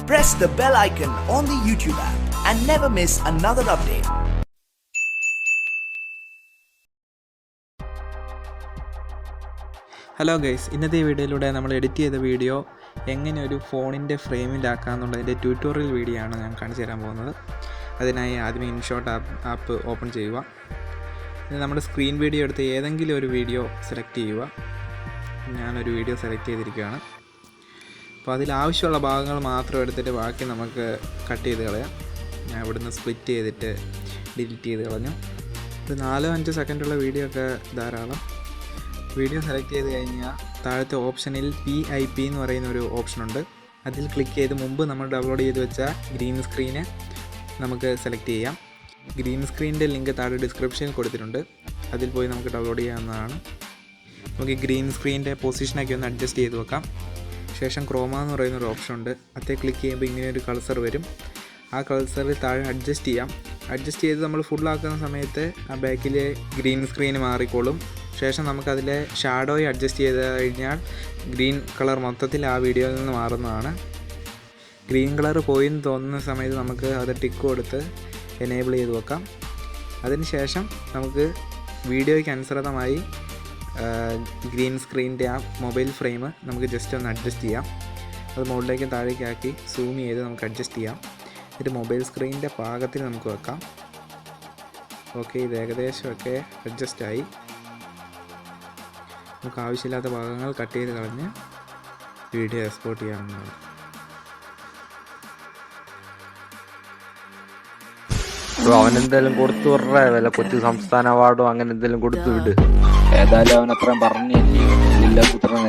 Press the bell icon on the YouTube app and never miss another update. Hello guys, ഇന്നത്തെ ഈ വീഡിയോയിലൂടെ നമ്മൾ edit ചെയ്ത video എങ്ങനെ ഒരു ഫോണിൻ്റെ ഫ്രെയിമിലാക്കാമെന്നുള്ളതിൻ്റെ ട്യൂട്ടോറിയൽ വീഡിയോ ആണ് ഞാൻ കാണിച്ചു തരാൻ പോകുന്നത്. അതിനായി ആദ്യമേ ഇൻഷോട്ട് ആപ്പ് ഓപ്പൺ ചെയ്യുക. ഇനി നമ്മുടെ സ്ക്രീൻ വീഡിയോ എടുത്ത് ഏതെങ്കിലും ഒരു വീഡിയോ സെലക്ട് ചെയ്യുക. ഞാനൊരു വീഡിയോ സെലക്ട് ചെയ്തിരിക്കുകയാണ്. അപ്പോൾ അതിലാവശ്യമുള്ള ഭാഗങ്ങൾ മാത്രം എടുത്തിട്ട് ബാക്കി നമുക്ക് കട്ട് ചെയ്ത് കളയാം. ഞാൻ ഇവിടുന്ന് സ്പ്ലിറ്റ് ചെയ്തിട്ട് ഡിലീറ്റ് ചെയ്ത് കളഞ്ഞു. ഒരു 4-5 സെക്കൻഡുള്ള വീഡിയോ ഒക്കെ ധാരാളം. വീഡിയോ സെലക്ട് ചെയ്ത് കഴിഞ്ഞാൽ താഴത്തെ ഓപ്ഷനിൽ PIP എന്ന് പറയുന്ന ഒരു ഓപ്ഷനുണ്ട്. അതിൽ ക്ലിക്ക് ചെയ്ത് മുമ്പ് നമ്മൾ ഡൗൺലോഡ് ചെയ്ത് വെച്ച ഗ്രീൻ സ്ക്രീന് നമുക്ക് സെലക്ട് ചെയ്യാം. ഗ്രീൻ സ്ക്രീനിൻ്റെ ലിങ്ക് താഴെ ഡിസ്ക്രിപ്ഷനിൽ കൊടുത്തിട്ടുണ്ട്. അതിൽ പോയി നമുക്ക് ഡൗൺലോഡ് ചെയ്യാവുന്നതാണ്. നമുക്ക് ഗ്രീൻ സ്ക്രീനിൻ്റെ പൊസിഷനൊക്കെ ഒന്ന് അഡ്ജസ്റ്റ് ചെയ്ത് വെക്കാം. ശേഷം ക്രോമ എന്ന് പറയുന്നൊരു ഓപ്ഷൻ ഉണ്ട്. അതേ ക്ലിക്ക് ചെയ്യുമ്പോൾ ഇങ്ങനെ ഒരു കൾസർ വരും. ആ കൾസറിൽ താഴെ അഡ്ജസ്റ്റ് ചെയ്യാം. അഡ്ജസ്റ്റ് ചെയ്ത് നമ്മൾ ഫുള്ളാക്കുന്ന സമയത്ത് ആ ബാക്കിലെ ഗ്രീൻ സ്ക്രീന് മാറിക്കോളും. ശേഷം നമുക്കതിലെ ഷാഡോയെ അഡ്ജസ്റ്റ് ചെയ്ത് കഴിഞ്ഞാൽ ഗ്രീൻ കളർ മൊത്തത്തിൽ ആ വീഡിയോയിൽ നിന്ന് മാറുന്നതാണ്. ഗ്രീൻ കളർ പോയി എന്ന് തോന്നുന്ന സമയത്ത് നമുക്ക് അത് ടിക്ക് കൊടുത്ത് എനേബിൾ ചെയ്ത് വെക്കാം. അതിനുശേഷം നമുക്ക് വീഡിയോയ്ക്ക് അനുസൃതമായി ഗ്രീൻ സ്ക്രീനിൻ്റെ ആ മൊബൈൽ ഫ്രെയിം നമുക്ക് ജസ്റ്റ് ഒന്ന് അഡ്ജസ്റ്റ് ചെയ്യാം. അത് മുകളിലേക്ക് താഴേക്കാക്കി സൂം ചെയ്ത് നമുക്ക് അഡ്ജസ്റ്റ് ചെയ്യാം. എന്നിട്ട് മൊബൈൽ സ്ക്രീനിൻ്റെ പാകത്തിൽ നമുക്ക് വെക്കാം. ഓക്കെ, ഇത് ഏകദേശമൊക്കെ അഡ്ജസ്റ്റായി. നമുക്ക് ആവശ്യമില്ലാത്ത ഭാഗങ്ങൾ കട്ട് ചെയ്ത് കളഞ്ഞ് വീഡിയോ എക്സ്പോർട്ട് ചെയ്യാവുന്നതാണ്. അവനെന്തായാലും കൊടുത്തു വിടറ, വല്ല കൊച്ചു സംസ്ഥാന അവാർഡോ അങ്ങനെ എന്തെങ്കിലും കൊടുത്തു വിട്. ഏതായാലും അവൻ അത്രയും പറഞ്ഞില്ല പുത്രൻ